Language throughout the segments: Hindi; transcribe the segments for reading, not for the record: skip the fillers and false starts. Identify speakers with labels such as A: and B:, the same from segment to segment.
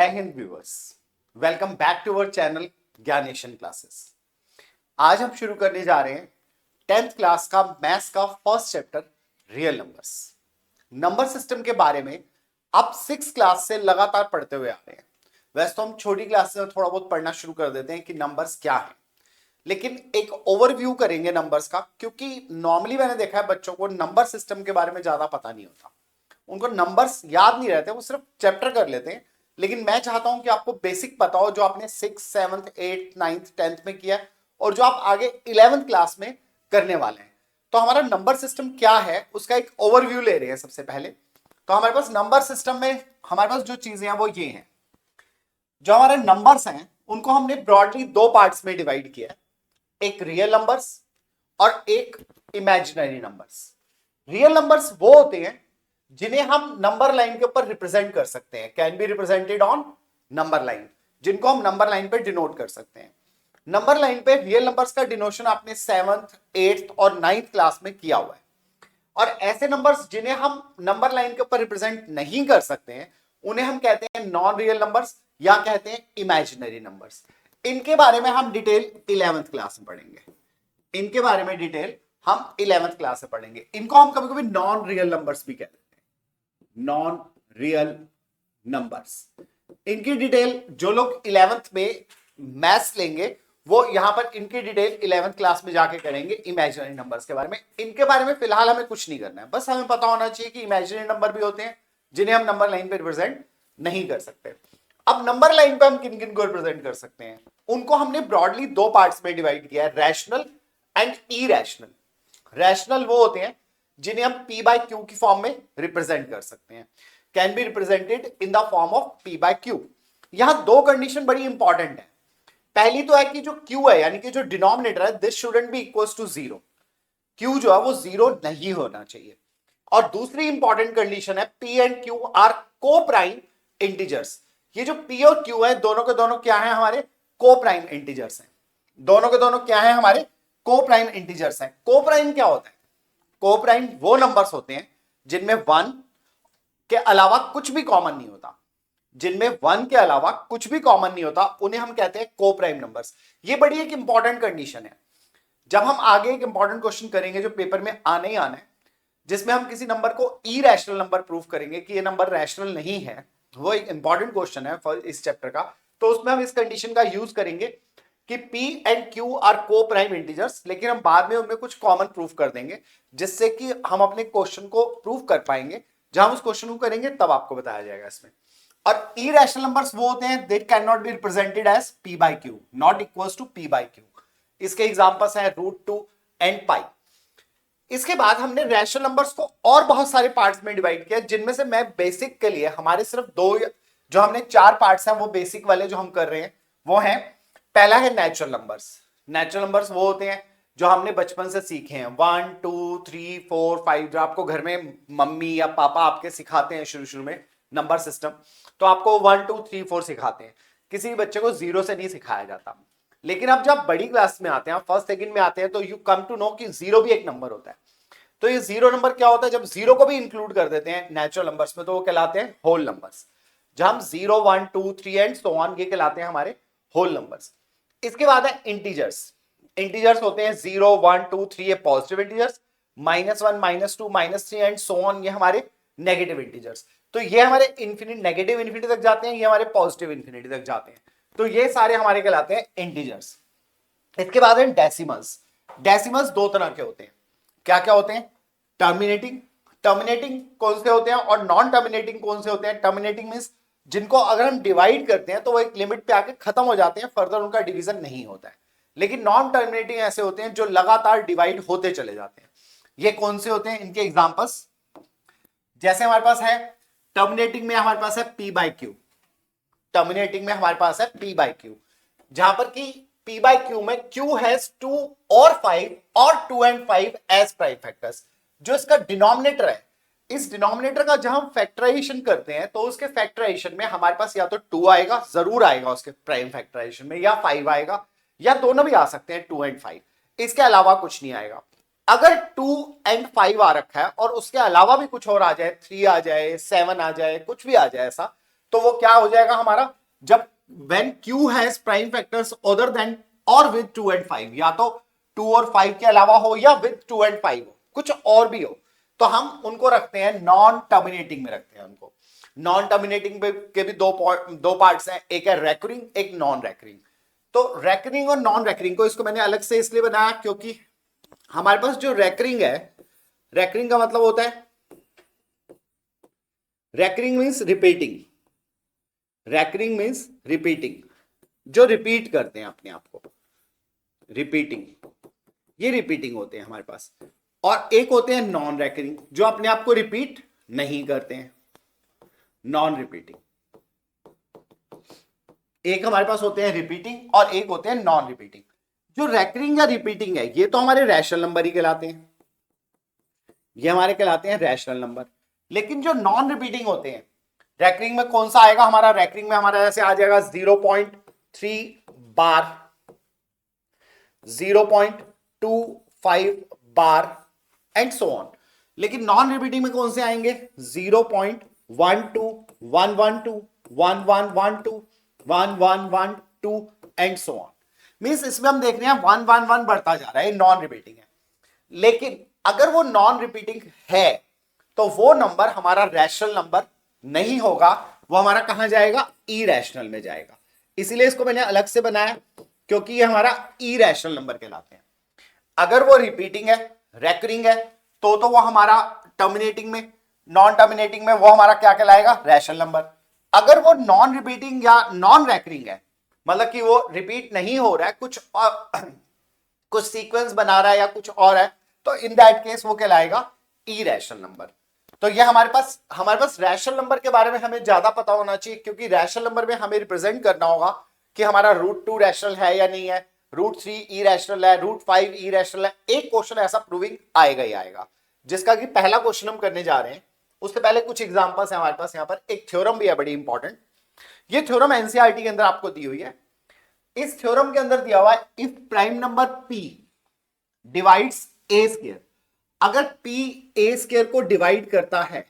A: जय हिंद viewers, welcome back to our channel Gyaneshan classes. आज हम शुरू करने जा रहे हैं 10th क्लास का मैथ्स का first chapter real numbers. Number system के बारे में अब 6th क्लास से लगातार पढ़ते हुए आ रहे हैं। वैसे तो हम छोटी क्लास से थोड़ा बहुत पढ़ना शुरू कर देते हैं कि नंबर्स क्या है, लेकिन एक ओवरव्यू करेंगे नंबर्स का, क्योंकि नॉर्मली मैंने देखा है बच्चों को नंबर सिस्टम के बारे में ज्यादा पता नहीं होता, उनको नंबर्स याद नहीं रहते, वो सिर्फ चैप्टर कर लेते हैं। लेकिन मैं चाहता हूं कि आपको बेसिक पता हो, जो आपने 6th 7th 8th 9th 10th में किया है और जो आप आगे 11th क्लास में करने वाले हैं। तो हमारा नंबर सिस्टम क्या है उसका एक ओवरव्यू ले रहे हैं सबसे पहले। तो हमारे पास नंबर सिस्टम में हमारे पास जो चीजें हैं वो ये हैं। जो हमारे नंबर्स हैं उनको हमने ब्रॉडली दो पार्ट्स में डिवाइड किया है, एक रियल नंबर्स और एक इमेजिनरी नंबर्स। रियल नंबर्स वो होते हैं जिन्हें हम नंबर लाइन के ऊपर रिप्रेजेंट कर सकते हैं, can be represented on number line, जिनको हम नंबर लाइन पे डिनोट कर सकते हैं। नंबर लाइन पे रियल नंबर्स का डिनोशन आपने 7th 8th और 9th क्लास में किया हुआ है। और ऐसे नंबर्स जिन्हें हम नंबर लाइन के ऊपर रिप्रेजेंट नहीं कर सकते हैं उन्हें हम कहते हैं नॉन रियल नंबर्स या कहते हैं इमेजिनरी नंबर्स। इनके बारे में हम डिटेल 11th क्लास में पढ़ेंगे। इनके बारे में डिटेल हम 11th क्लास में पढ़ेंगे। इनको हम कभी कभी नॉन रियल नंबर्स भी कहते हैं, नॉन रियल नंबर्स। इनकी डिटेल जो लोग 11th में मैथ्स लेंगे वो यहां पर इनकी डिटेल 11th क्लास में जाके करेंगे इमेजिनरी नंबर्स के बारे में। इनके बारे में फिलहाल हमें कुछ नहीं करना है, बस हमें पता होना चाहिए कि इमेजिनरी नंबर भी होते हैं जिन्हें हम नंबर लाइन पे रिप्रेजेंट नहीं कर सकते। अब नंबर लाइन पे हम किन किन को रिप्रेजेंट कर सकते हैं, उनको हमने ब्रॉडली दो पार्ट्स में डिवाइड किया है, रैशनल एंड इरैशनल। रैशनल वो होते हैं जिन्हें हम p बाय क्यू की फॉर्म में रिप्रेजेंट कर सकते हैं, can be represented in the form of p by Q. यहां दो कंडीशन बड़ी इंपॉर्टेंट है। पहली तो है कि जो q है यानी कि जो डिनोमिनेटर है, this shouldn't be equals to zero. q जो है वो जीरो नहीं होना चाहिए। और दूसरी इंपॉर्टेंट कंडीशन है p and q are coprime integers. ये जो p और q है दोनों के दोनों क्या है, हमारे को प्राइम इंटीजर्स हैं। दोनों के दोनों क्या है, हमारे को प्राइम इंटीजर्स हैं। को प्राइम क्या होता है? को प्राइम वो नंबर्स होते हैं जिनमें 1 के अलावा कुछ भी कॉमन नहीं होता। जिनमें 1 के अलावा कुछ भी कॉमन नहीं होता उन्हें हम कहते हैं को प्राइम नंबर्स। ये बड़ी एक इंपॉर्टेंट कंडीशन है। जब हम आगे एक इंपॉर्टेंट क्वेश्चन करेंगे जो पेपर में आने ही आना है, जिसमें हम किसी नंबर को इरैशनल नंबर प्रूव करेंगे कि ये नंबर रैशनल नहीं है, वो एक इंपॉर्टेंट क्वेश्चन है फॉर इस चैप्टर का, तो उसमें हम इस कंडीशन का यूज करेंगे कि p and q are coprime integers, लेकिन हम बाद में उनमें कुछ कॉमन प्रूफ कर देंगे जिससे कि हम अपने क्वेश्चन को प्रूव कर पाएंगे। जब हम उस क्वेश्चन को करेंगे तब आपको बताया जाएगा इसमें। और इरैशनल नंबर्स वो होते हैं that can not be represented as p by q, not equals to p by q। इसके एग्जांपल्स हैं √2 एंड पाई। इसके बाद हमने रैशनल नंबर्स को और बहुत सारे पार्ट्स में डिवाइड किया, जिनमें से मैं बेसिक के लिए हमारे सिर्फ दो, जो हमने 4 पार्ट्स हैं वो बेसिक वाले जो हम कर रहे हैं वो हैं। पहला है नेचुरल नंबर्स। नेचुरल नंबर्स वो होते हैं जो हमने बचपन से सीखे हैं, 1 2 3 4 5, जो आपको घर में मम्मी या पापा आपके सिखाते हैं शुरू शुरू में नंबर सिस्टम, तो आपको 1 2 3 4 सिखाते हैं। किसी भी बच्चे को जीरो से नहीं सिखाया जाता। लेकिन अब जब बड़ी क्लास में आते हैं, फर्स्ट सेकंड में आते हैं, तो यू कम टू नो कि जीरो भी एक नंबर होता है। तो ये जीरो नंबर क्या होता है? जब जीरो को भी इंक्लूड कर देते हैं नेचुरल नंबर्स में तो वो कहलाते हैं होल नंबर्स। जब हम 0 1 2 3 एंड सो ऑन, ये कहलाते हैं हमारे होल नंबर्स। इसके बाद है इंटीजर्स। इंटीजर्स होते हैं 0 1 2 3, ये positive integers, -1 -2 -3 and so on, ये हमारे नेगेटिव इंटीजर्स। तो ये हमारे इंफिनिट नेगेटिव इंफिनिटी तक जाते हैं, ये हमारे पॉजिटिव इंफिनिटी तक जाते हैं। तो ये सारे हमारे कहलाते हैं इंटीजर्स। इसके बाद है डेसिमल्स। डेसिमल्स दो तरह के होते हैं। क्या क्या होते हैं? टर्मिनेटिंग। टर्मिनेटिंग कौन से होते हैं और नॉन टर्मिनेटिंग कौन से होते हैं? टर्मिनेटिंग मींस जिनको अगर हम डिवाइड करते हैं तो वो एक लिमिट पे आके खत्म हो जाते हैं, फर्दर उनका डिवीजन नहीं होता है। लेकिन नॉन टर्मिनेटिंग ऐसे होते हैं जो लगातार डिवाइड होते चले जाते हैं। ये कौन से होते हैं? इनके एग्जांपल्स जैसे हमारे पास है टर्मिनेटिंग में हमारे पास है p बाय q। टर्मिनेटिंग में हमारे पास है p बाय q, जहां पर कि p बाय q में q हैज 2 और 5 और 2 एंड 5 एज प्राइम फैक्टर्स। जो इसका डिनोमिनेटर है, इस डिनोमिनेटर का जब हम फैक्टराइजेशन करते हैं तो उसके फैक्टराइजेशन में हमारे पास या तो 2 आएगा, जरूर आएगा उसके प्राइम फैक्टराइजेशन में, या 5 आएगा, या दोनों भी आ सकते हैं 2 एंड 5। इसके अलावा कुछ नहीं आएगा। अगर 2 एंड 5 आ रखा है और उसके अलावा भी कुछ और आ जाए, 3 आ जाए, 7 आ जाए, कुछ भी आ जाए ऐसा, तो वो क्या हो जाएगा हमारा, जब when Q has prime factors other than or with 2 and 5, या तो 2 और 5 के अलावा हो या with 2 and 5 हो, कुछ और भी हो, तो हम उनको रखते हैं नॉन टर्मिनेटिंग में रखते हैं उनको। नॉन टर्मिनेटिंग के भी दो पार्ट्स हैं, एक है रेकरिंग, एक नॉन रेकरिंग। तो रेकरिंग और नॉन रेकरिंग को इसको मैंने अलग से इसलिए बनाया क्योंकि हमारे पास जो रेकरिंग है, रेकरिंग का मतलब होता है, recurring means repeating, recurring means repeating, जो रिपीट करते हैं अपने आप को, रिपीटिंग, ये रिपीटिंग होते हैं हमारे पास। और एक होते हैं नॉन रेकरिंग, जो अपने आप को रिपीट नहीं करते हैं, नॉन रिपीटिंग। एक हमारे पास होते हैं रिपीटिंग और एक होते हैं नॉन रिपीटिंग। जो रेकरिंग या रिपीटिंग है ये तो हमारे रैशनल नंबर ही कहलाते हैं, ये हमारे कहलाते हैं रैशनल नंबर। लेकिन जो नॉन रिपीटिंग होते हैं, रेकरिंग में कौन सा आएगा हमारा, रेकरिंग में हमारा ऐसे आ जाएगा 0.3 बार, 0.25 बार एंड सो ऑन। लेकिन नॉन रिपीटिंग में कौन से आएंगे, 0.12, 112, 1112, 1112 एंड सो ऑन। मींस इसमें हम देख रहे हैं 111 बढ़ता जा रहा है, नॉन रिपीटिंग है। लेकिन अगर वो नॉन रिपीटिंग है तो वो नंबर हमारा रैशनल नंबर नहीं होगा, वो हमारा कहां जाएगा, इरैशनल में जाएगा। इसीलिए इसको मैंने अलग से बनाया क्योंकि ये हमारा इरैशनल नंबर कहलाते हैं। अगर वो रिपीटिंग है, रेकरिंग है, तो वो हमारा टर्मिनेटिंग में, नॉन टर्मिनेटिंग में वो हमारा क्या कहलाएगा, रैशनल नंबर। अगर वो नॉन रिपीटिंग या नॉन रेकरिंग है, मतलब कि वो रिपीट नहीं हो रहा है, कुछ सीक्वेंस बना रहा है या कुछ और है, तो इन दैट केस वो कहलाएगा इरैशनल नंबर। तो ये हमारे पास रैशनल नंबर के बारे में हमें ज्यादा पता होना चाहिए, क्योंकि रैशनल नंबर में हमें रिप्रेजेंट करना होगा कि हमारा √2 रैशनल है या नहीं है, √3 इरैशनल है, √5 इरैशनल है। एक क्वेश्चन ऐसा प्रूविंग आएगा ही आएगा, जिसका कि पहला क्वेश्चन हम करने जा रहे हैं। उससे पहले कुछ एग्जांपल्स हैं हमारे पास। यहाँ पर एक थ्योरम भी है बड़ी इंपॉर्टेंट, ये थ्योरम एनसीईआरटी के अंदर आपको दी हुई है। इस थ्योरम के अंदर दिया हुआ है, if prime number p divides a square, अगर p a स्क्वायर को डिवाइड करता है,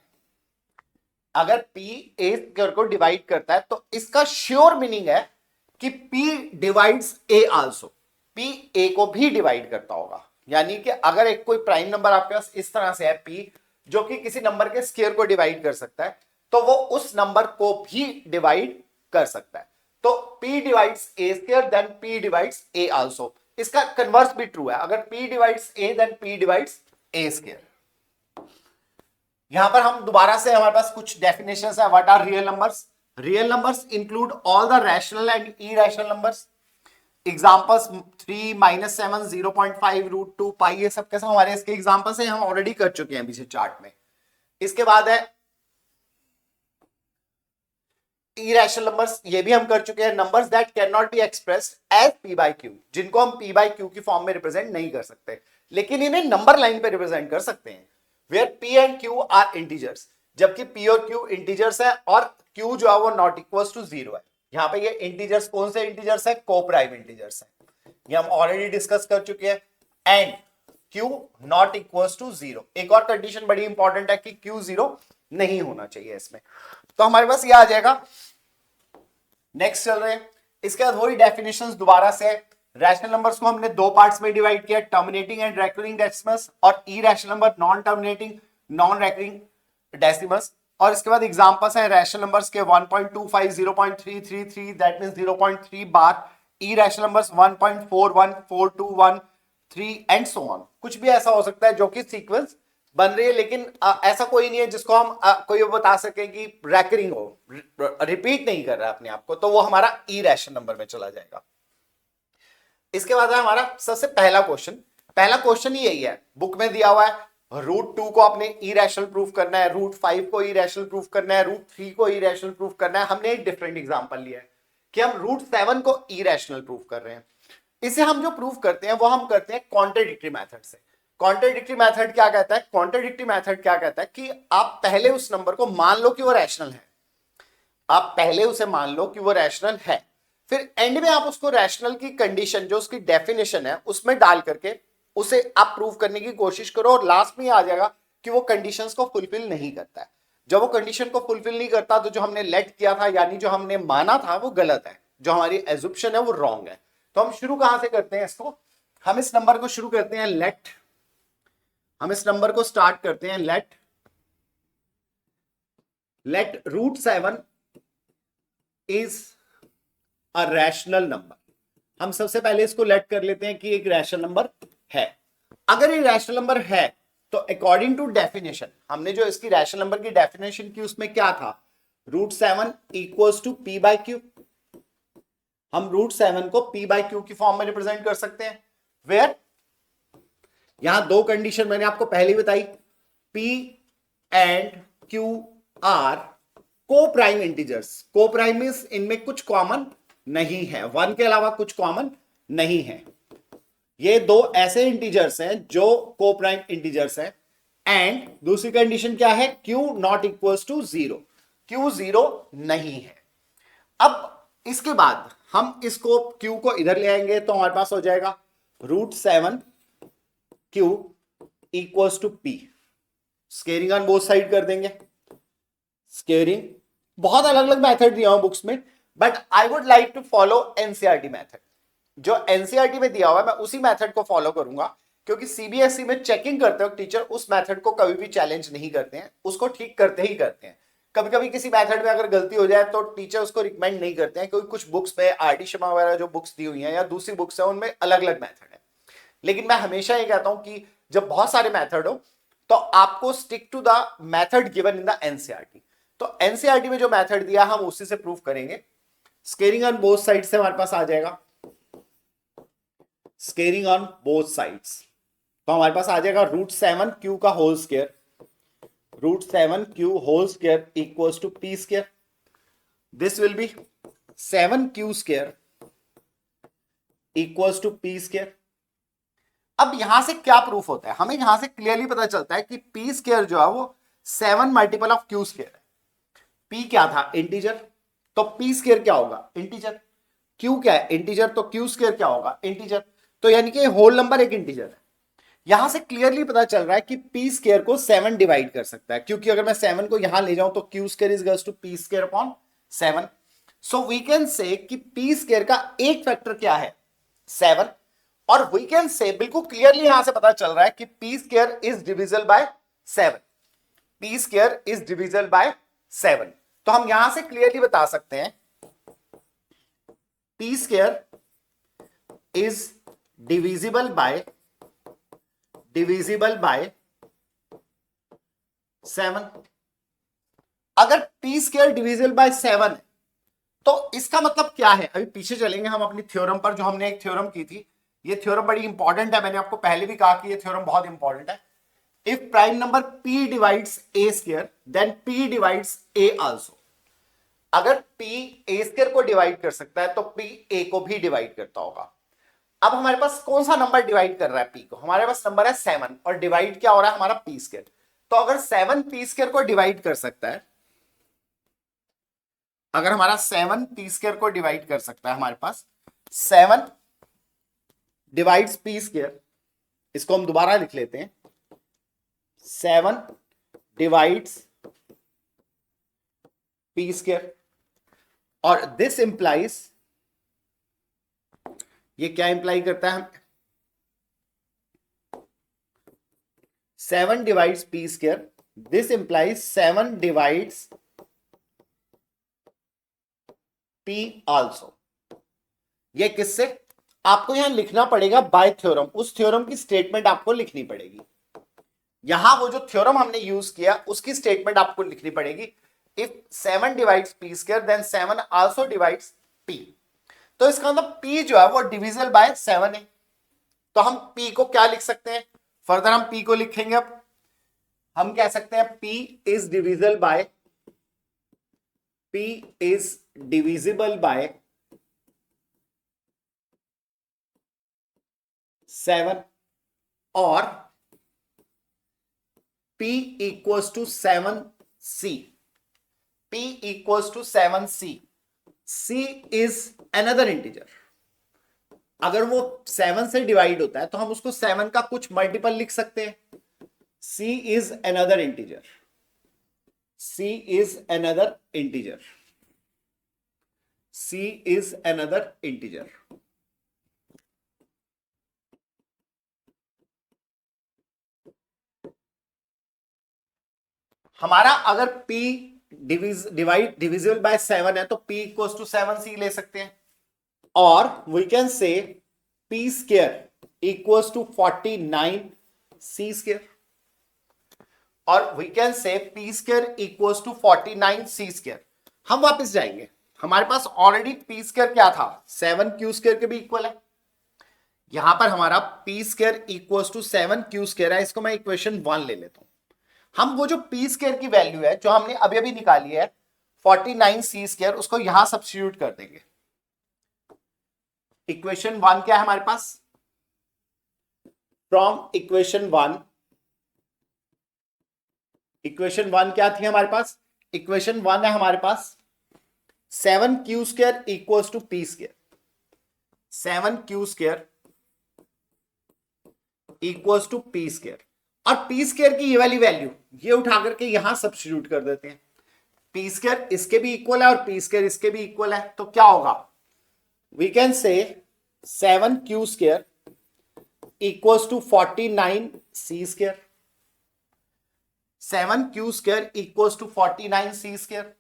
A: अगर p a स्क्वायर को डिवाइड करता है, तो इसका श्योर मीनिंग है कि p divides a also, p a को भी डिवाइड करता होगा। यानी कि अगर एक कोई प्राइम नंबर आपके पास इस तरह से है p, जो कि किसी नंबर के स्क्वायर को डिवाइड कर सकता है, तो वो उस नंबर को भी डिवाइड कर सकता है। तो p divides a square then p divides a also. इसका कन्वर्स भी ट्रू है, अगर p divides a then p divides a square. यहां पर हम दोबारा से, हमारे पास कुछ डेफिनेशंस है। What are real numbers? Real numbers include all the rational and irrational numbers. Examples 3, -7, 0.5, √2, pi, ये सब कैसे हमारे इसके एग्जांपल्स हैं, हम ऑलरेडी कर चुके हैं पीछे चार्ट में। इसके बाद है इरैशनल नंबर्स, ये भी हम कर चुके हैं। Numbers that can not be expressed as p by q, जिनको हम p बाई q की फॉर्म में रिप्रेजेंट नहीं कर सकते, लेकिन इन्हें नंबर लाइन पे रिप्रेजेंट कर सकते हैं। Where p and q are integers, जबकि p और q इंटीजर्स है और q जो है वो नॉट इक्वल टू 0 है। यहाँ पे ये इंटीजर्स कौन से इंटीजर्स है, कोप्राइम इंटीजर्स है, ये हम ऑलरेडी डिस्कस कर चुके हैं। And q not equal to 0। एक और कंडीशन बड़ी इंपॉर्टेंट है कि q 0 नहीं होना चाहिए इसमें। तो हमारे पास ये आ जाएगा। नेक्स्ट चल रहे हैं, इसके बाद वही डेफिनेशंस दोबारा से। रैशनल नंबर्स को हमने दो पार्ट्स में डिवाइड किया, टर्मिनेटिंग एंड रेकरिंग डेसिमल्स, और irrational number non terminating non recurring decimals. और इसके बाद एग्जांपल्स हैं रैशनल नंबर्स के 1.25, 0.333 that means 0.3 bar, irrational numbers 1.41, 421, 3 and so on. कुछ भी ऐसा हो सकता है जो कि सीक्वेंस बन रही है, लेकिन ऐसा कोई नहीं है जिसको हम कोई बता सके कि रैकरिंग हो, रिपीट नहीं कर रहा है अपने आप को, तो वो हमारा इरैशनल नंबर में चला जाएगा। इसके बाद है हमारा सबसे पहला क्वेश्चन। पहला क्वेश्चन ही यही है, बुक में दिया हुआ है √2 को आपने इरैशनल प्रूफ करना है, √5 को इरैशनल प्रूफ करना है, √3 को इरैशनल प्रूफ करना है। हमने एक डिफरेंट एग्जांपल लिया है कि हम √7 को इरैशनल प्रूफ कर रहे हैं। इसे हम जो प्रूफ करते हैं वो हम करते हैं कॉन्ट्राडिक्टरी मेथड से। कॉन्ट्राडिक्टरी मेथड क्या कहता है? कॉन्ट्राडिक्टरी मेथड क्या कहता है कि आप पहले उस नंबर को मान लो कि वो रैशनल है, आप पहले उसे मान लो कि वो रैशनल है, फिर एंड में आप उसको रैशनल की कंडीशन जो उसकी डेफिनेशन है उसमें डाल करके उसे आप प्रूव करने की कोशिश करो, और लास्ट में आ जाएगा कि वो कंडीशंस को फुलफिल नहीं करता है। जब वो कंडीशन को फुलफिल नहीं करता तो जो हमने लेट किया था यानी जो हमने माना था वो गलत है, जो हमारी एजुप्शन है वो रॉन्ग है। तो हम शुरू कहां से करते हैं इसको, हम इस नंबर को शुरू करते हैं लेट, हम इस नंबर को स्टार्ट करते हैं let √7 is a rational number. हम सबसे पहले इसको लेट कर लेते हैं कि एक रैशनल नंबर है। अगर ये रैशनल नंबर है तो अकॉर्डिंग टू डेफिनेशन, हमने जो इसकी रैशनल नंबर की डेफिनेशन की उसमें क्या था, √7 equals to P by Q. हम √7 को पी बाई क्यू की फॉर्म में रिप्रेजेंट कर सकते हैं, वेयर यहां दो कंडीशन मैंने आपको पहले बताई, P and Q are coprime integers. को प्राइम मींस इनमें कुछ कॉमन नहीं है, 1 के अलावा कुछ कॉमन नहीं है। ये दो ऐसे इंटीजर्स हैं जो को प्राइम इंटीजर्स हैं। एंड दूसरी कंडीशन क्या है, Q not equals to 0, Q 0 नहीं है। अब इसके बाद हम इसको Q को इधर ले आएंगे तो हमारे पास हो जाएगा √7 Q equals to P। Squaring on both side कर देंगे। स्केयरिंग बहुत अलग अलग मेथड दिया हुआ बुक्स में, but I would like to follow NCERT method. जो एनसीईआरटी में दिया हुआ है मैं उसी मेथड को फॉलो करूंगा, क्योंकि सीबीएसई में चेकिंग करते वक्त टीचर उस मेथड को कभी भी चैलेंज नहीं करते हैं, उसको ठीक करते ही करते हैं। कभी कभी किसी मेथड में अगर गलती हो जाए तो टीचर उसको रिकमेंड नहीं करते हैं, क्योंकि कुछ बुक्स में आरडी शर्मा वगैरह जो बुक्स दी हुई हैं या दूसरी बुक्स हैं उनमें अलग अलग मेथड है। लेकिन मैं हमेशा ये कहता हूं कि जब बहुत सारे मेथड हो तो आपको stick to the method given in the NCERT. तो एनसीईआरटी में जो मेथड दिया हम उसी से प्रूव करेंगे। स्केयरिंग ऑन बोथ साइड से हमारे पास आ जाएगा, स्केयरिंग ऑन बोथ साइड्स तो हमारे पास आ जाएगा √7 Q का whole square, √7 Q whole square equals to P square. This will be 7Q square equals to P square. अब यहां से क्या प्रूफ होता है, हमें यहां से क्लियरली पता चलता है कि P स्क्वायर जो है वो 7 मल्टीपल ऑफ Q स्क्वायर है। P क्या था, इंटीजर, तो P स्क्वायर क्या होगा, इंटीजर। Q क्या है, इंटीजर, तो Q स्क्वायर क्या होगा, इंटीजर। तो यानी कि होल नंबर एक इंटीजर है। यहां से क्लियरली पता चल रहा है कि P स्क्वायर को 7 डिवाइड कर सकता है, क्योंकि अगर मैं 7 को यहां ले जाऊं तो Q square is equals to P square upon 7। So we can say कि P स्क्वायर का एक फैक्टर क्या है, 7। और वी कैन से बिल्कुल क्लियरली यहां से पता चल रहा है कि P square is divisible by 7, P square is divisible by 7। तो हम यहां से क्लियरली बता सकते हैं P square is divisible by 7। अगर P स्क्वायर डिविजिबल बाय 7 है तो इसका मतलब क्या है, अभी पीछे चलेंगे हम अपनी थ्योरम पर, जो हमने एक थ्योरम की थी। ये थ्योरम बड़ी इंपॉर्टेंट है, मैंने आपको पहले भी कहा कि ये थ्योरम बहुत इंपॉर्टेंट है। If prime number P divides A square then P divides A also. अगर P A स्क्वायर को डिवाइड कर सकता है तो P A को भी डिवाइड करता होगा। अब हमारे पास कौन सा नंबर डिवाइड कर रहा है P को, हमारे पास नंबर है 7 और डिवाइड क्या हो रहा है हमारा P स्क्वायर। तो अगर 7 P स्क्वायर को डिवाइड कर सकता है, अगर हमारा 7 P स्क्वायर को डिवाइड कर सकता है, हमारे पास 7 डिवाइड्स P स्क्वायर, इसको हम दोबारा लिख लेते हैं, 7 डिवाइड्स P स्क्वायर। और दिस इंप्लाइज, ये क्या इंप्लाई करता है, 7 divides P square, this implies 7 divides P also. ये किससे, आपको यहां लिखना पड़ेगा बाय थ्योरम, उस थ्योरम की स्टेटमेंट आपको लिखनी पड़ेगी। यहां वो जो थ्योरम हमने यूज किया उसकी स्टेटमेंट आपको लिखनी पड़ेगी। If 7 divides P square then 7 also divides P। तो इसका मतलब P जो है वो डिविजिबल बाय 7 है। तो हम P को क्या लिख सकते हैं, फर्दर हम P को लिखेंगे। अब हम कह सकते हैं P is divisible by, P is divisible by 7 और P equals to 7C, P equals to 7C। C is another integer. अगर वो 7 से डिवाइड होता है तो हम उसको 7 का कुछ मल्टीपल लिख सकते हैं। C is another integer, C is another integer. C is another integer. हमारा अगर P डिविजिबल बाय 7 है तो P इक्वल्स टू 7C ले सकते हैं, और we can say P square equals to 49C square, और we can say P square equals to 49C square. हम वापस जाएंगे, हमारे पास ऑलरेडी P स्क्वायर क्या था, 7Q स्क्वायर के भी इक्वल है. यहां पर हमारा P square equals to 7Q square है, इसको मैं इक्वेशन 1 ले लेता हूं. हम वो जो P स्क्वायर की वैल्यू है जो हमने अभी अभी निकाली है 49C स्क्वायर, उसको यहां सब्स्टिट्यूट कर देंगे. इक्वेशन 1 क्या है हमारे पास, फ्रॉम इक्वेशन 1 क्या थी हमारे पास, इक्वेशन 1 है हमारे पास 7Q square equals to P square. 7Q square equals to P square, और P स्क्वायर की ये वाली वैल्यू ये उठा करके यहां सब्स्टिट्यूट कर देते हैं. P स्क्वायर इसके भी इक्वल है और P स्क्वायर इसके भी इक्वल है, तो क्या होगा, we can say 7Q square equals to 49C square. 7Q square equals to 49C square,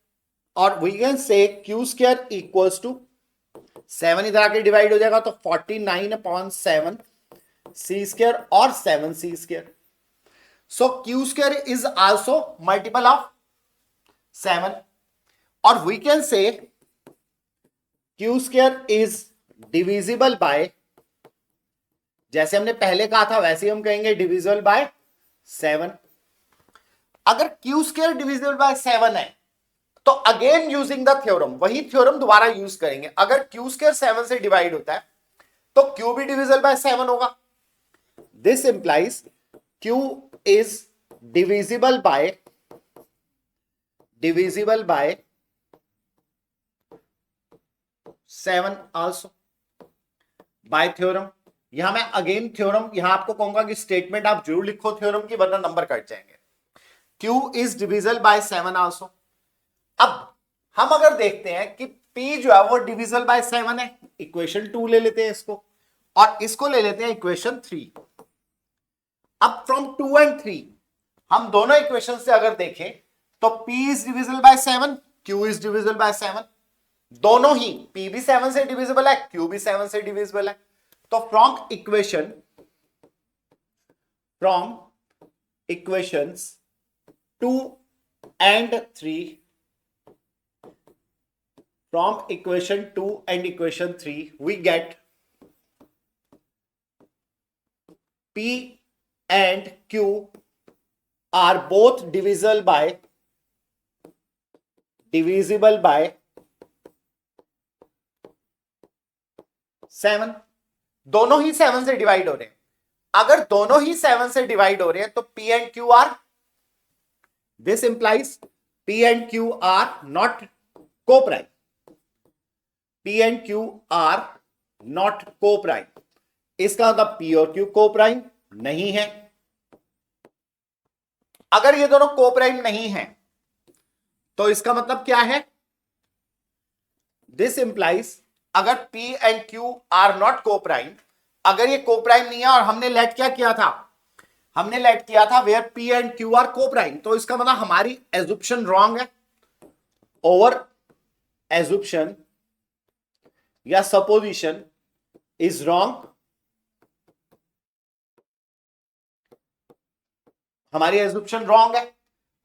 A: और we can say Q square equals to 7 इधर आके डिवाइड हो जाएगा तो 49/7 C स्क्वायर और 7C square. So Q square is also multiple of 7, or we can say Q square is divisible by, जैसे हमने पहले कहा था वैसे ही हम कहेंगे divisible by 7. अगर Q square divisible by 7 है तो अगेन यूजिंग द थ्योरम, वही थ्योरम दोबारा यूज करेंगे. अगर Q square 7 से डिवाइड होता है तो Q भी divisible by 7 होगा. This implies Q is divisible by 7 also by theorem. यहां मैं अगेन थ्योरम, यहां आपको कहूंगा कि स्टेटमेंट आप जरूर लिखो थ्योरम की, वरना नंबर कट जाएंगे. Q is divisible by 7 also. अब हम अगर देखते हैं कि P जो है वो डिविजिबल बाय 7 है, इक्वेशन 2 ले लेते हैं इसको, और इसको ले लेते हैं इक्वेशन 3. अब फ्रॉम 2 एंड 3 हम दोनों इक्वेशन से अगर देखें तो P is divisible by 7, Q is divisible by 7. दोनों ही, P भी 7 से डिविजिबल है, Q भी 7 से डिविजिबल है. तो from equations 2 and 3, from equation 2 and equation 3 we get P and Q are both divisible by 7. दोनों ही 7 से डिवाइड हो रहे हैं. अगर दोनों ही 7 से डिवाइड हो रहे हैं तो P and Q are, this implies P and Q are not co-prime. P and Q are not co-prime. इसका मतलब P और Q co-prime नहीं है. अगर ये दोनों co-prime नहीं है तो इसका मतलब क्या है, This implies अगर P and Q are not co-prime, अगर ये co-prime नहीं है, और हमने लेट क्या किया था, हमने लेट किया था where P and Q are co-prime, तो इसका मतलब हमारी assumption wrong है, over assumption या supposition is wrong. हमारी assumption wrong है.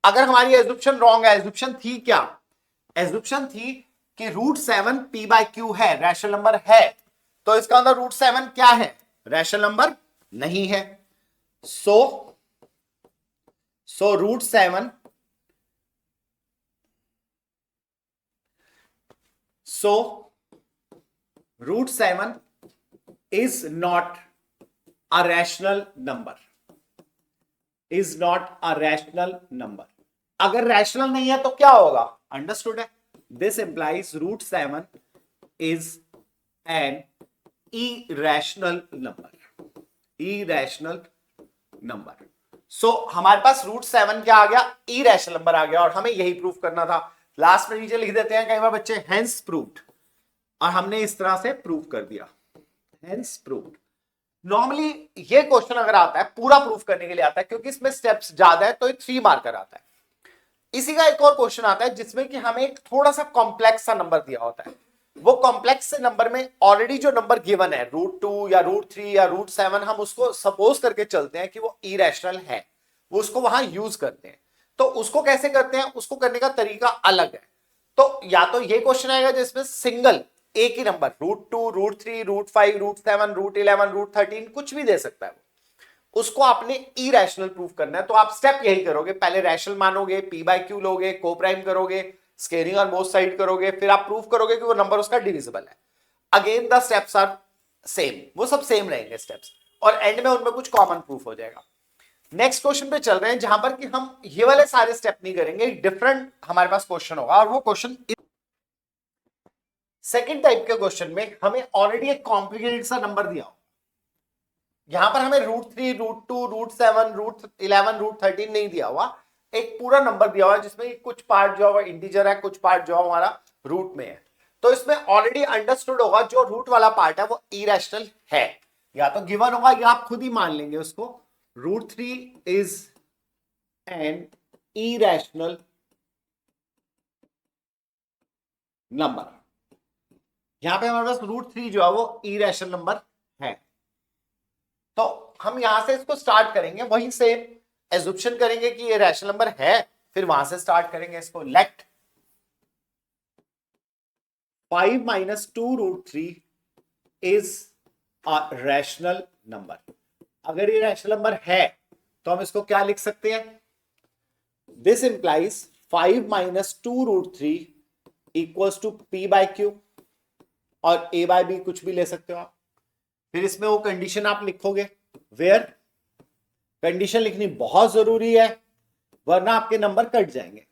A: अगर हमारी assumption wrong है, assumption थी क्या, assumption थी कि √7 P by Q है, रैशनल नंबर है, तो इसका मतलब √7 क्या है, रैशनल नंबर नहीं है. सो √7 is not a rational number. Is not a rational number. अगर रैशनल नहीं है तो क्या होगा, अंडरस्टूड है. This implies √7 is an irrational number. Irrational number. सो हमारे पास √7 क्या आ गया, इरेशनल नंबर आ गया, और हमें यही प्रूफ करना था। लास्ट में नीचे लिख देते हैं कई बार बच्चे हेंस प्रूव्ड, और हमने इस तरह से प्रूव कर दिया, हेंस प्रूव्ड। नॉर्मली ये क्वेश्चन अगर आता है पूरा प्रूफ करने के लिए आता है, क्योंकि इसमें स्टेप्स ज्यादा है तो 3 मार्कर आता है। इसी का एक और क्वेश्चन आता है जिसमें कि हमें एक थोड़ा सा कॉम्प्लेक्स सा नंबर दिया होता है। वो कॉम्प्लेक्स से नंबर में ऑलरेडी जो नंबर गिवन है √2 या √3 या √7, हम उसको सपोज करके चलते हैं कि वो इरेशनल है, वो उसको वहां यूज करते हैं। तो उसको कैसे करते हैं, उसको करने का तरीका अलग है। तो या तो ये क्वेश्चन आएगा जिसमें सिंगल एक ही नंबर √2 √3 √5 √7 √11 √13 कुछ भी दे सकता है, उसको आपने इरेशनल प्रूफ करना है। तो आप स्टेप यही करोगे, पहले रैशनल मानोगे, p/q लोगे, कोप्राइम करोगे, स्केलिंग और बोथ साइड करोगे, फिर आप प्रूफ करोगे कि वो नंबर उसका डिविजिबल है। Again the steps are same, वो सब सेम रहेंगे स्टेप्स, और एंड में उनमें कुछ कॉमन प्रूफ हो जाएगा। नेक्स्ट क्वेश्चन पे चल रहे हैं जहां पर कि हम ये वाले सारे स्टेप नहीं करेंगे, डिफरेंट हमारे पास क्वेश्चन होगा, और वो क्वेश्चन सेकंड टाइप के क्वेश्चन में हमें ऑलरेडी एक कॉम्प्लिकेटेड सा नंबर दिया हो। यहां पर हमें √3 √2 √7 √11 √13 नहीं दिया हुआ, एक पूरा नंबर दिया हुआ है जिसमें कुछ पार्ट जो है इंटीजर है, कुछ पार्ट जो है हमारा रूट में है। तो इसमें ऑलरेडी अंडरस्टूड होगा जो रूट वाला पार्ट है वो इरेशनल है, या तो गिवन होगा या आप खुद ही मान लेंगे उसको, √3 इज एन इरेशनल नंबर। यहां पे हमारे पास √3 जो है वो इरेशनल नंबर है। तो हम यहां से इसको स्टार्ट करेंगे, वहीं से एजुम्पशन करेंगे कि ये रैशनल नंबर है, फिर वहां से स्टार्ट करेंगे इसको। Let 5 - 2 √3 is a rational number. अगर ये रैशनल नंबर है तो हम इसको क्या लिख सकते हैं, this implies 5 - 2 √3 equals to p/q, और a/b कुछ भी ले सकते हो आप। फिर इसमें वो कंडीशन आप लिखोगे, वेयर कंडीशन लिखनी बहुत जरूरी है वरना आपके नंबर कट जाएंगे।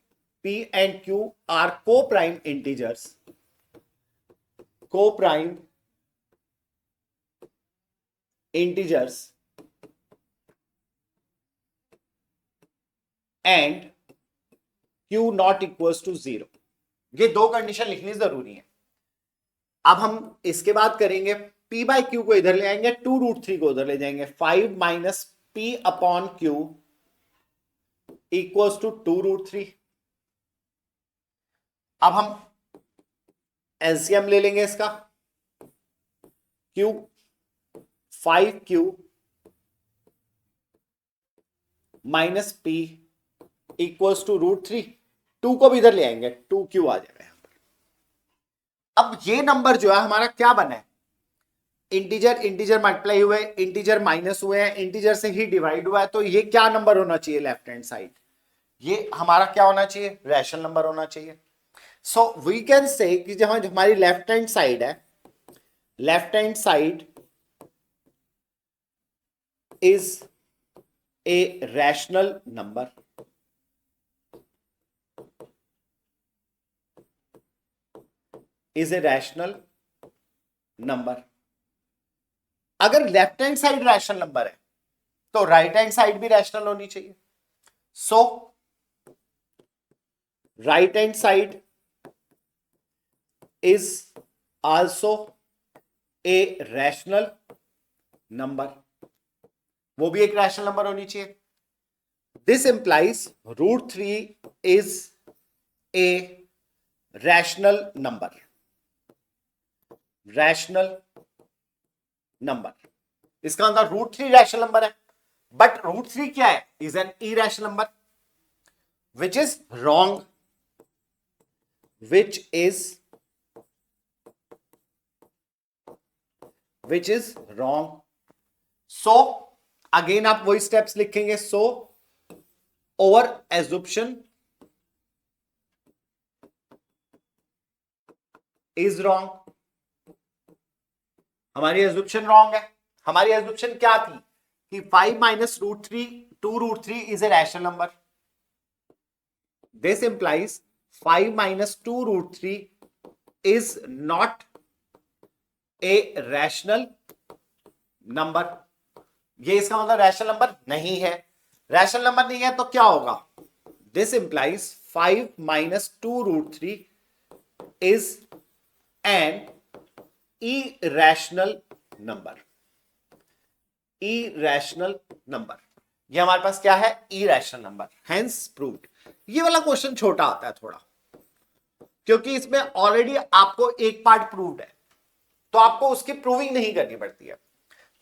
A: p and q are coprime integers, coprime integers and q not equals to 0। ये दो कंडीशन लिखनी जरूरी है। अब हम इसके बाद करेंगे p/q को इधर ले आएंगे, 2 √3 को उधर ले जाएंगे, 5 - p/q इक्वल्स टू 2 √3। अब हम एलसीएम ले लेंगे इसका, q 5q - p equals to √3। 2 को भी इधर ले आएंगे, 2q आ जाएगा यहां पर। अब ये नंबर जो है हमारा क्या बना है, इंटीजर इंटीजर मल्टीप्लाई हुए, इंटीजर माइनस हुए हैं, इंटीजर से ही डिवाइड हुआ है, तो ये क्या नंबर होना चाहिए लेफ्ट हैंड साइड, ये हमारा क्या होना चाहिए, रैशनल नंबर होना चाहिए। सो वी कैन से कि जहां हमारी लेफ्ट हैंड साइड है, left hand side is a rational number, is a rational number. अगर left hand side rational number है तो राइट हैंड साइड भी रैशनल होनी चाहिए। So right hand side is also a rational number, वो भी एक रैशनल नंबर होनी चाहिए। This implies √3 is a rational number, rational number. इसका मतलब √3 रैशनल नंबर है, बट √3 क्या है, is an irrational number which is wrong, which is wrong। so again आप वही स्टेप्स लिखेंगे। so our assumption is wrong, हमारी assumption wrong है। हमारी assumption क्या थी कि 5 - √3 2 √3 is a rational number, this implies 5 - 2 √3 is not a rational number। ये इसका मतलब रैशनल नंबर नहीं है। रैशनल नंबर नहीं है तो क्या होगा? This implies 5 minus 2√3 is an irrational number. Irrational number, ये हमारे पास क्या है? Irrational number, hence proved. ये वाला क्वेश्चन छोटा आता है थोड़ा, क्योंकि इसमें ऑलरेडी आपको एक पार्ट प्रूव्ड है, तो आपको उसकी प्रूविंग नहीं करनी पड़ती है।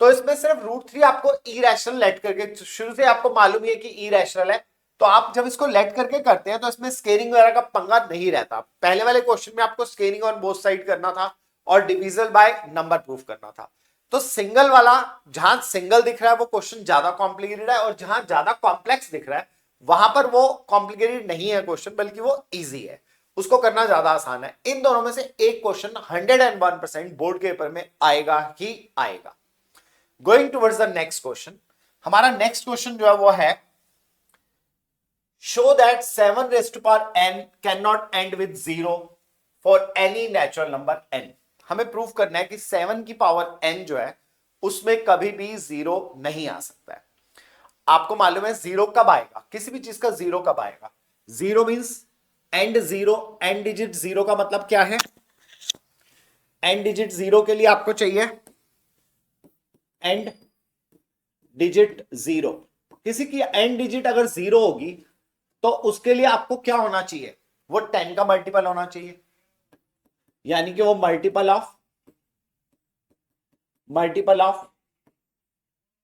A: तो इसमें सिर्फ √3 आपको इरैशनल लेट करके, शुरू से आपको मालूम है कि इरैशनल है, तो आप जब इसको लेट करके करते हैं तो इसमें स्केलिंग वगैरह का पंगा नहीं रहता। पहले वाले क्वेश्चन में आपको स्केलिंग ऑन बोथ साइड करना था और डिविजल बाय नंबर प्रूफ करना था। तो सिंगल वाला, जहां सिंगल दिख रहा है वो क्वेश्चन ज्यादा कॉम्प्लिकेटेड है, और जहां ज्यादा कॉम्प्लेक्स दिख रहा है वहां पर वो कॉम्प्लिकेटेड नहीं है क्वेश्चन, बल्कि वो इजी है, उसको करना ज्यादा आसान है। इन दोनों में से एक क्वेश्चन 101% बोर्ड के पेपर में आएगा ही आएगा। Going towards the next question, हमारा नेक्स्ट क्वेश्चन जो है वो है show that 7 raised to power n cannot end with 0 for any natural number n। हमें प्रूफ करना है कि 7 की पावर n जो है उसमें कभी भी 0 नहीं आ सकता है। आपको मालूम है 0 कब आएगा, किसी भी चीज का 0 कब आएगा? 0 मींस एंड 0, एंड डिजिट 0 का मतलब क्या है? एंड डिजिट 0 के लिए आपको चाहिए एंड डिजिट 0। किसी की एंड डिजिट अगर 0 होगी तो उसके लिए आपको क्या होना चाहिए? वो 10 का मल्टीपल होना चाहिए, यानी कि वो मल्टीपल ऑफ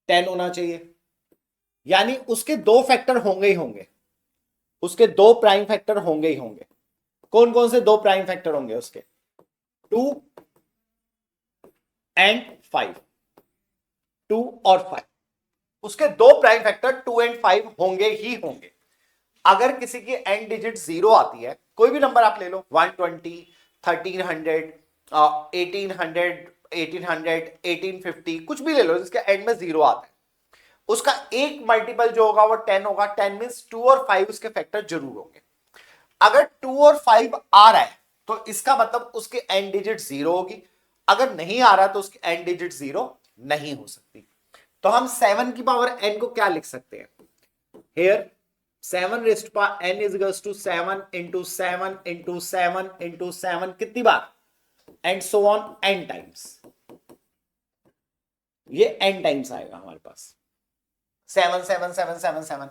A: 10 होना चाहिए, यानी उसके दो फैक्टर होंगे ही होंगे, उसके दो प्राइम फैक्टर होंगे ही होंगे। कौन कौन से दो प्राइम फैक्टर होंगे उसके? 2 एंड 5, 2 और 5, उसके दो प्राइम फैक्टर 2 एंड 5 होंगे ही होंगे। अगर किसी की एंड डिजिट 0 आती है, कोई भी नंबर आप ले लो, 120, 1300, 1800, 1800, 1850, कुछ भी ले लो जिसके एंड में 0 आता है, उसका एक मल्टीपल जो होगा वो 10 होगा। 10 मींस 2 और 5 उसके फैक्टर जरूर होंगे। अगर 2 और 5 आ रहा है तो इसका मतलब उसकी एंड डिजिट 0 होगी, अगर नहीं आ रहा तो उसकी एंड डिजिट 0 नहीं हो सकती। तो हम 7 की पावर n को क्या लिख सकते हैं? Here 7 raised to power n is equals to 7 into 7 into 7 into 7 कितनी बार? And so on n times. ये n टाइम्स आएगा हमारे पास। 7 7 7 7 7।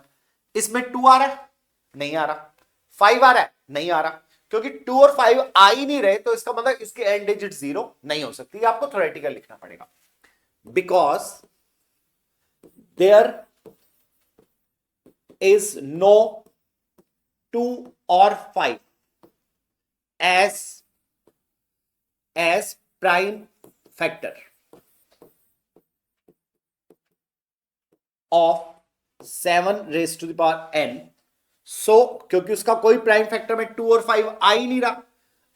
A: इसमें 2 आ रहा है? नहीं आ रहा। 5 आ रहा है? नहीं आ रहा, क्योंकि 2 और 5 आ ही नहीं रहे, तो इसका मतलब इसकी एंड डिजिट 0 नहीं हो सकती। आपको थ्योरेटिकल लिखना पड़ेगा, because there is no 2 or 5 as prime factor of 7 raised to the power n। सो क्योंकि उसका कोई प्राइम फैक्टर में 2 और 5 आ ही नहीं रहा,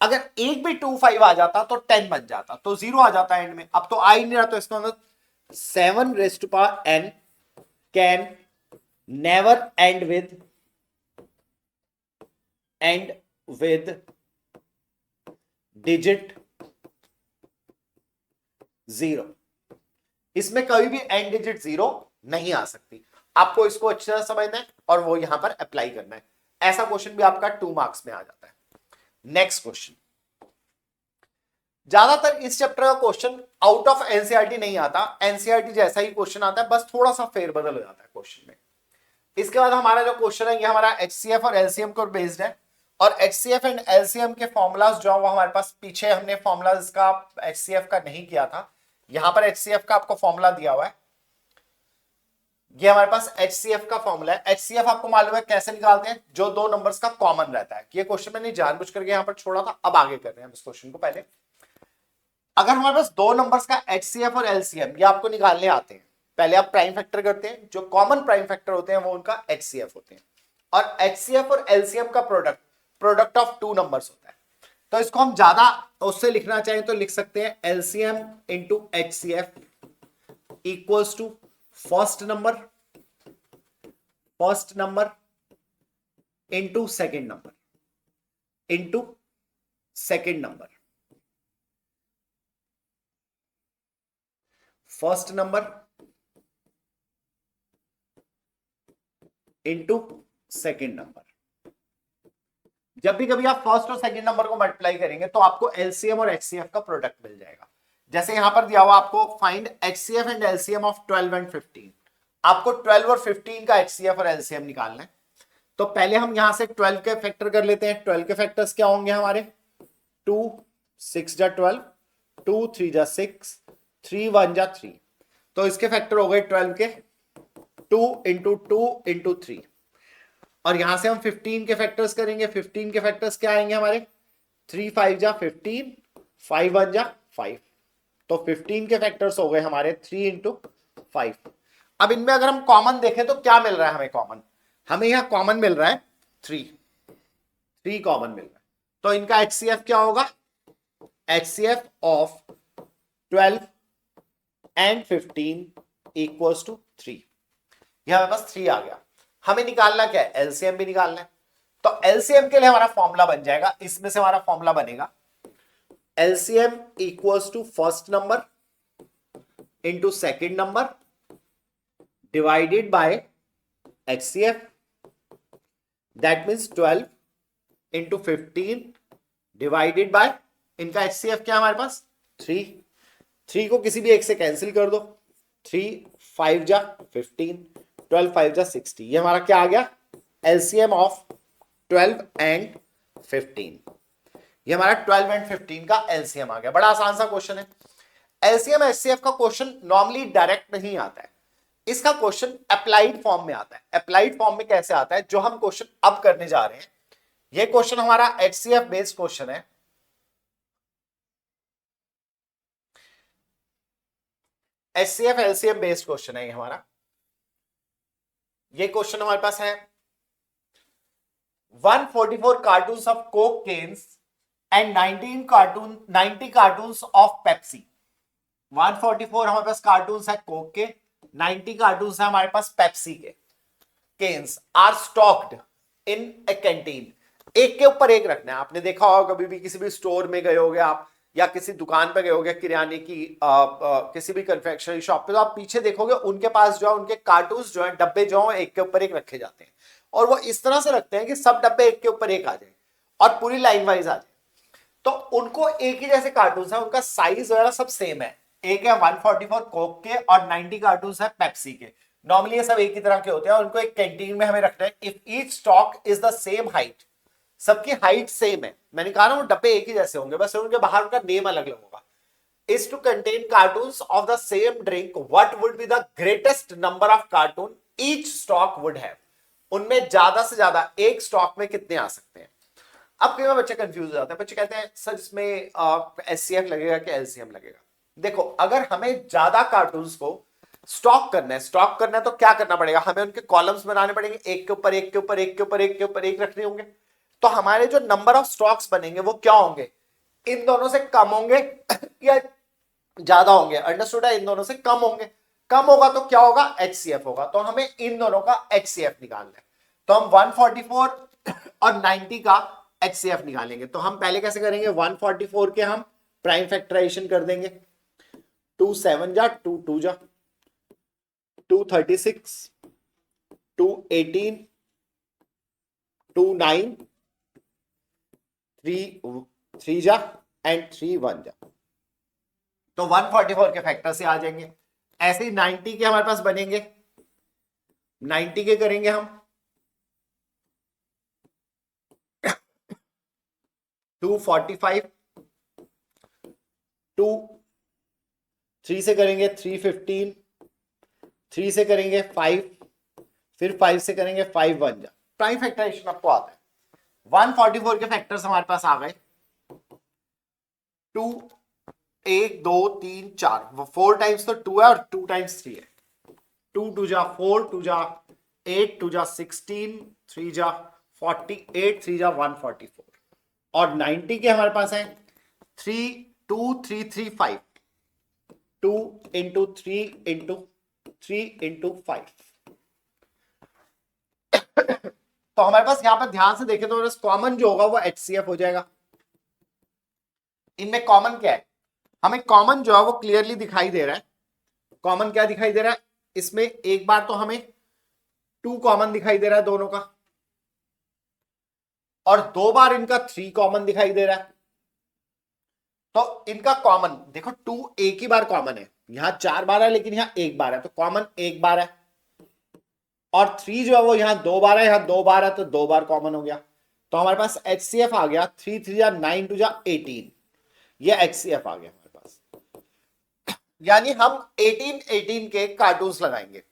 A: अगर एक भी 2 5 आ जाता तो 10 बन जाता, तो 0 आ जाता एंड में, अब तो आ ही नहीं रहा, तो इसका मतलब 7 raised to power n can never end with digit 0। इसमें कभी भी एंड डिजिट 0 नहीं आ सकती। आपको इसको अच्छी तरह समझना है और वो यहां पर अप्लाई करना है। ऐसा क्वेश्चन भी आपका 2 मार्क्स में आ जाता है। नेक्स्ट क्वेश्चन, ज्यादातर इस चैप्टर का क्वेश्चन आउट ऑफ एनसीईआरटी नहीं आता, एनसीईआरटी जैसा ही क्वेश्चन आता है, बस थोड़ा सा फेरबदल हो जाता है क्वेश्चन में। इसके बाद हमारा जो क्वेश्चन है ये हमारा एचसीएफ और एलसीएम को बेस्ड है, और एचसीएफ एंड एलसीएम के फॉर्मूलाज जो है वो हमारे पास, पीछे हमने फॉर्मूलाज का एचसीएफ का नहीं किया था, यहां पर एचसीएफ का आपको फॉर्मूला दिया हुआ है। ये हमारे पास एचसीएफ का फॉर्मूला है। एचसीएफ आपको मालूम है कैसे निकालते हैं? जो दो नंबर्स का कॉमन रहता है। ये क्वेश्चन मैंने जानबूझ करके यहां पर छोड़ा था, अब आगे कर रहे हैं इस क्वेश्चन को। पहले अगर हमारे पास दो नंबर्स का एचसीएफ और एलसीएम ये आपको निकालने आते हैं, पहले आप प्राइम फैक्टर करते हैं, जो कॉमन प्राइम फैक्टर होते हैं वो उनका एचसीएफ होते हैं, और एचसीएफ और एलसीएम का प्रोडक्ट ऑफ टू नंबर्स होता है। तो इसको हम ज्यादा उससे लिखना चाहें तो लिख सकते हैं LCM into HCF equals to first number into second number first number into second number. जब भी कभी आप फर्स्ट और सेकंड नंबर को मल्टीप्लाई करेंगे तो आपको एलसीएम और एचसीएफ का प्रोडक्ट मिल जाएगा। जैसे यहां पर दिया हुआ आपको find HCF and LCM of 12 and 15। आपको 12 और 15 का एचसीएफ और एलसीएम निकालना है। तो पहले हम यहां से 12 के फैक्टर कर लेते हैं। 12 के फैक्टर्स क्या होंगे हमारे? 2 6 जा 12, 2 3 जा 6, 3 1 जा 3। तो इसके फैक्टर हो गए 12 के 2 इंटू 2 इंटू 3। और यहां से हम 15 के फैक्टर्स करेंगे। 15 के फैक्टर्स क्या आएंगे हमारे? 3 5 जा 15, 5 1 जा 5। तो 15 के फैक्टर्स हो गए हमारे 3 इंटू 5। अब इनमें अगर हम कॉमन देखें तो क्या मिल रहा है हमें? कॉमन हमें यहां कॉमन मिल रहा है 3 कॉमन मिल रहा है। तो इनका एचसीएफ क्या होगा? HCF of 12 and 15 equals to 3। यह हमारे पास 3 आ गया। हमें निकालना क्या है? एलसीएम भी निकालना है। तो एलसीएम के लिए हमारा फॉर्मूला बन जाएगा, इसमें से हमारा फॉर्मूला बनेगा LCM equals to first number into second number divided by HCF. That means 12 into 15 divided by इनका एचसीएफ क्या है हमारे पास? 3 को किसी भी एक से कैंसिल कर दो। 3 5 जा 15, 12 5 जा 60। ये हमारा क्या आ गया? LCM of 12 and 15। ये हमारा 12 एंड 15 का एलसीएम आ गया। बड़ा आसान सा क्वेश्चन है। एलसीएम एचसीएफ का क्वेश्चन नॉर्मली डायरेक्ट नहीं आता है, इसका क्वेश्चन अप्लाइड फॉर्म में आता है। अप्लाइड फॉर्म में कैसे आता है? जो हम क्वेश्चन अब करने जा रहे हैं, ये क्वेश्चन हमारा एचसीएफ बेस्ड क्वेश्चन है। एचसीएफ एलसीएम बेस्ड क्वेश्चन है ये हमारा। ये क्वेश्चन हमारे पास है 144 cartons of Coke cans and 90 cartons of Pepsi. 144 हमारे पास कार्टून्स है कोक के, 90 कार्टून्स है हमारे पास पेप्सी के। Cans are stocked in a canteen. एक के ऊपर एक रखना है। आपने देखा होगा कभी भी किसी भी स्टोर में गए होगे आप, या किसी दुकान पे गए होगे किराने की किसी भी कन्फेक्शनरी शॉप पे, तो आप पीछे देखोगे उनके पास जो है उनके कार्टून्स जो है, डब्बे जो है एक के ऊपर एक रखे जाते हैं। और वो इस तरह से रखते हैं कि सब डब्बे एक के ऊपर एक आ जाए और पूरी लाइन वाइज आ जाए। तो उनको एक ही जैसे कार्टून्स है, उनका साइज वगैरह सब सेम है। एक है 144 कोक के और 90 कार्टून्स है पेप्सी के। नॉर्मली ये सब एक ही तरह के होते हैं और उनको एक कैंटीन में हमें रखना है। If each stock is the same height, सबकी हाइट सेम है। मैंने कहा ना वो डब्बे एक ही जैसे होंगे, बस उनके बाहर उनका नेम अलग अलग होगा। Is to contain cartons of the same drink, what would be the greatest number of carton each stock would have. उनमें ज्यादा से ज्यादा एक स्टॉक में कितने आ सकते हैं। अब कई बार बच्चे कंफ्यूज हो जाते हैं। बच्चे कहते हैं सर इसमें एचसीएफ लगेगा कि एलसीएम लगेगा? देखो, अगर हमें ज्यादा कार्टून्स को स्टॉक करना है तो क्या करना पड़ेगा? हमें उनके कॉलम्स बनाने पड़ेंगे, एक के ऊपर एक के ऊपर एक के ऊपर एक के ऊपर एक रखने होंगे। तो हमारे जो नंबर ऑफ स्टॉक्स बनेंगे वो क्या होंगे? इन दोनों से कम होंगे या ज्यादा होंगे? अंडरस्टूड है? इन दोनों से कम होंगे। कम होगा तो क्या होगा? एचसीएफ होगा। तो हमें इन दोनों का एचसीएफ निकालना है। तो हम 144 और 90 का एचसीएफ निकालेंगे। तो हम पहले कैसे करेंगे? 144 के हम प्राइम फैक्टराइजेशन कर देंगे। 2 7 जा 2 2 जा 2 36, 2 18, 2 9, 3 जा एंड 3 1 जा। तो 144 के फैक्टर से आ जाएंगे। ऐसे ही 90 के हमारे पास बनेंगे। 90 के करेंगे हम 245, 2 3 से करेंगे 315, 3 से करेंगे 5, फिर 5 से करेंगे 5 1 जा। प्राइम फैक्टराइजेशन आपको आता है। 144 के फैक्टर्स हमारे पास आ गए 2 1 2 3 4। 4 टाइम्स तो 2 है और 2 टाइम्स 3 है। 2 2 जा 4, 2 जा 8, 2 जा 16, 3 जा 48, 3 जा 144। और 90 के हमारे पास है 3 2 3 3 5, 2 इंटू 3 इंटू 3 इंटू 5। तो हमारे पास यहां पर ध्यान से देखें तो कॉमन जो होगा वो एचसीएफ हो जाएगा। इनमें कॉमन क्या है? हमें कॉमन जो है वो क्लियरली दिखाई दे रहा है। कॉमन क्या दिखाई दे रहा है इसमें? एक बार तो हमें 2 कॉमन दिखाई दे रहा है दोनों का, और 2 बार इनका 3 कॉमन दिखाई दे रहा है। तो इनका कॉमन देखो, 2 एक ही बार कॉमन है, यहां 4 बार है लेकिन यहां 1 बार है, तो कॉमन 1 बार है। और 3 जो है वो यहां 2 बार है, यहां 2 बार है, तो 2 बार कॉमन हो गया। तो हमारे पास HCF आ गया 3 3 जा 9 2 जा 18, ये HCF आ गया हमारे पास। यानी हम 18 के कार्टून्स लगाएंगे,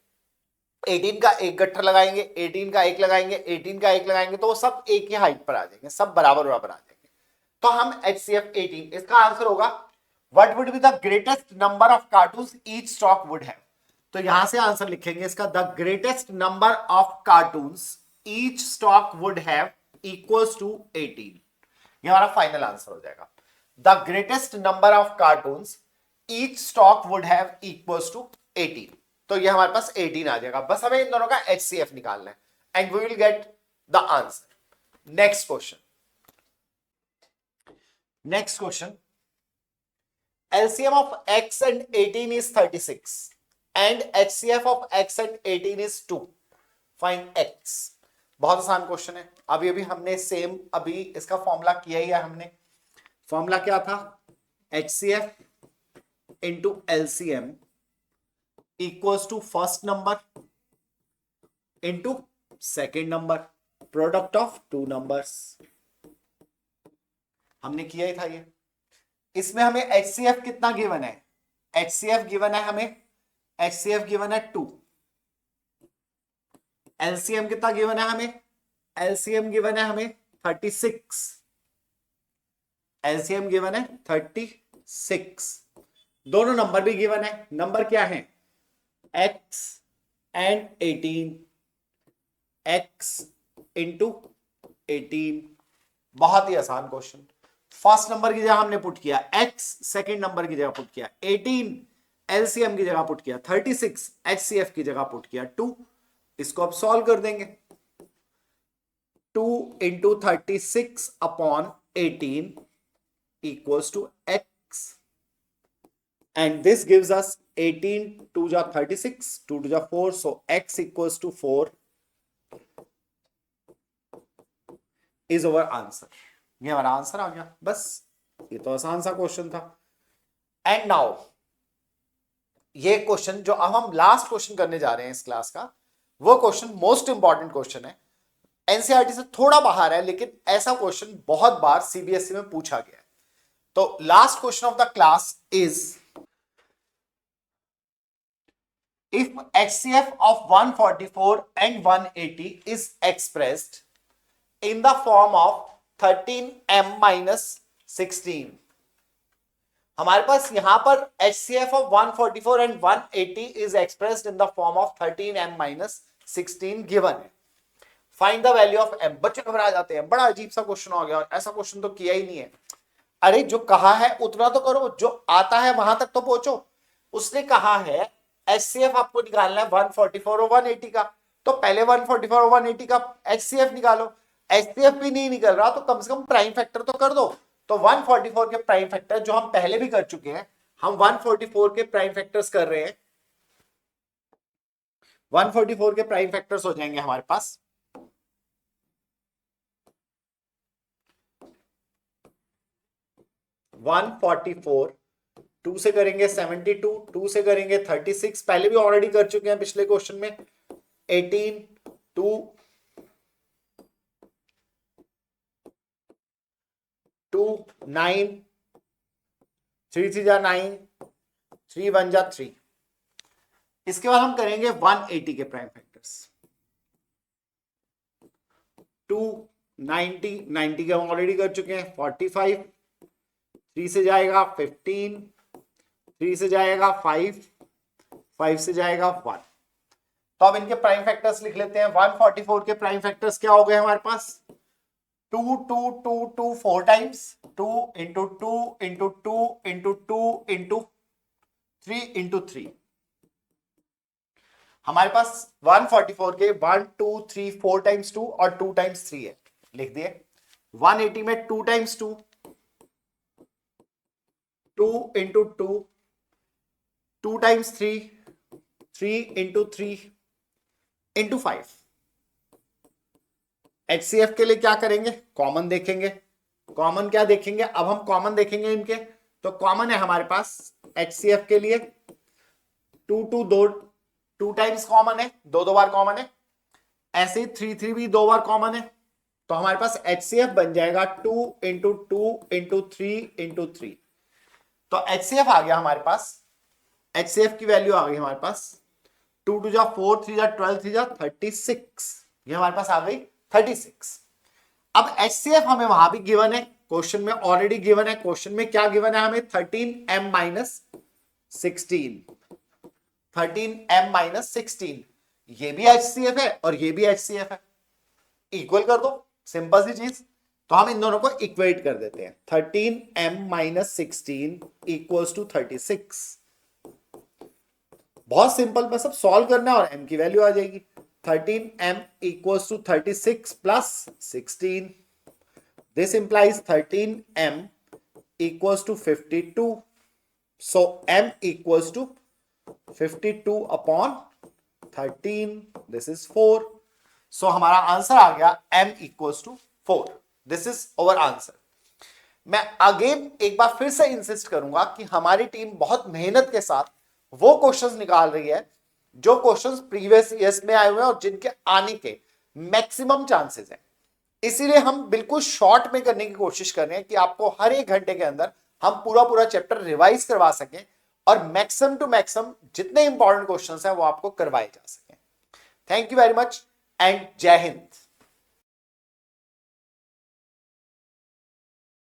A: 18 का एक गट्ठर लगाएंगे, 18 का एक लगाएंगे, 18 का एक लगाएंगे, तो वो सब एक ही हाइट पर आ जाएंगे, सब बराबर बराबर आ जाएंगे। तो हम HCF 18, इसका आंसर होगा what would be the greatest number of cartons each stock would have. तो यहां से आंसर लिखेंगे इसका, the greatest number of cartons each stock would have equals to 18। ये हमारा फाइनल आंसर हो जाएगा, the greatest number of cartons each stock would have equals to 18। तो ये हमारे पास 18 आ जाएगा, बस हमें इन दोनों का HCF निकालना है and we will get the answer. Next question, next question, LCM of x and 18 is 36 and HCF of x and 18 is 2, find x। बहुत आसान क्वेश्चन है, अभी अभी हमने सेम अभी इसका फॉर्मूला किया ही है हमने। फॉर्मूला क्या था, HCF into LCM equals to first number into second number, product of 2 numbers. हमने किया ही था ये। इसमें हमें HCF कितना गिवन है, HCF गिवन है हमें, HCF गिवन है 2। LCM कितना गिवन है हमें, LCM गिवन है हमें 36, LCM गिवन है 36। दोनों नंबर भी गिवन है, नंबर क्या है, x एंड 18, x इंटू 18। बहुत ही आसान क्वेश्चन। फर्स्ट नंबर की जगह हमने पुट किया x, सेकंड नंबर की जगह पुट किया 18, LCM की जगह पुट किया 36, HCF की जगह पुट किया 2। इसको अब सॉल्व कर देंगे, 2 into 36 upon 18 equals to x and this gives us 18 2 जा 36, 2 2 जा 4, so x equals to 4 is our answer. ये हमारा आंसर आ गया, बस ये तो आसान सा क्वेश्चन था। एंड नाउ ये क्वेश्चन जो अब हम लास्ट क्वेश्चन करने जा रहे हैं इस क्लास का, वो क्वेश्चन मोस्ट इंपॉर्टेंट क्वेश्चन है, एनसीईआरटी से थोड़ा बाहर है, लेकिन ऐसा क्वेश्चन बहुत बार सीबीएसई में पूछा गया है। तो last question of the class is, if HCF of 144 and 180 is expressed in the form of 13m minus 16। हमारे पास यहां पर HCF of 144 and 180 is expressed in the form of 13m minus 16 given है। Find the value of m। बच्चे घबरा जाते हैं, बड़ा अजीब सा क्वेश्चन हो गया, ऐसा क्वेश्चन तो किया ही नहीं है। अरे जो कहा है उतना तो करो, जो आता है वहां तक तो पहुंचो। उसने कहा है HCF आपको निकालना है 144 और 180 का, तो पहले 144 और 180 का HCF निकालो। HCF भी नहीं निकल रहा तो कम से कम प्राइम फैक्टर तो कर दो। तो 144 के प्राइम फैक्टर जो हम पहले भी कर चुके हैं, हम 144 के प्राइम फैक्टर्स कर रहे हैं। 144 के प्राइम फैक्टर्स हो जाएंगे हमारे पास 144, 2 से करेंगे 72, 2 से करेंगे 36, पहले भी ऑलरेडी कर चुके हैं पिछले क्वेश्चन में। 18, 2, 2, 9, 3 3 जा 9, 3 1 जा 3। इसके बाद हम करेंगे 180 के प्राइम फैक्टर्स। 2, 90, 90 के हम ऑलरेडी कर चुके हैं। 45, 3 से जाएगा 15, 3 से जाएगा 5, 5 से जाएगा 1। तो अब इनके प्राइम फैक्टर्स लिख लेते हैं। 144 के प्राइम फैक्टर्स क्या हो गए हमारे पास, 2 2 2 2 4 times, 2 into 2 into 2 into 2 into 3 into 3। हमारे पास 144 के 1 2 3 4 टाइम्स 2 और 2 टाइम्स 3 है, लिख दिए। 180 में 2 times 2, 2 into 2, 2 times 3, 3 into 3 into 5। HCF के लिए क्या करेंगे, कॉमन देखेंगे। कॉमन क्या देखेंगे, अब हम कॉमन देखेंगे इनके, तो कॉमन है हमारे पास HCF के लिए 2 टाइम्स कॉमन है, दो बार कॉमन है। ऐसे ही 3 भी 2 बार कॉमन है, तो हमारे पास HCF बन जाएगा 2 इंटू 2 इंटू 3 इंटू 3। तो HCF आ गया हमारे पास, HCF की वैल्यू आ गई हमारे पास 2 2 जा 4 3 जा 12 3 जा 36, ये हमारे पास आ गई 36। अब HCF हमें वहां भी गिवन है, क्वेश्चन में ऑलरेडी गिवन है। क्वेश्चन में क्या गिवन है हमें, 13m माइनस 16, 13m-16, ये भी HCF है और ये भी HCF है, इक्वल कर दो, सिंपल सी चीज। तो हम इन दोनों को इक्वेट कर देते हैं, 13m-16 इक्वल्स टू 36। बहुत सिंपल, बस अब सॉल्व करना है और m की वैल्यू आ जाएगी। 13m equals to 36 plus 16, this implies 13m equals to 52, so m equals to 52 upon 13, this is 4। So हमारा आंसर आ गया m equals to 4, this is our answer. मैं अगेन एक बार फिर से इंसिस्ट करूंगा कि हमारी टीम बहुत मेहनत के साथ वो क्वेश्चंस निकाल रही है जो क्वेश्चंस प्रीवियस ईयर्स में आए हुए हैं और जिनके आने के मैक्सिमम चांसेस हैं। इसीलिए हम बिल्कुल शॉर्ट में करने की कोशिश कर रहे हैं कि आपको हर एक घंटे के अंदर हम पूरा चैप्टर रिवाइज करवा सकें और मैक्सिमम टू मैक्सिमम जितने इंपॉर्टेंट क्वेश्चंस हैं वो आपको करवाए जा सकें। Thank you very much and जय हिंद।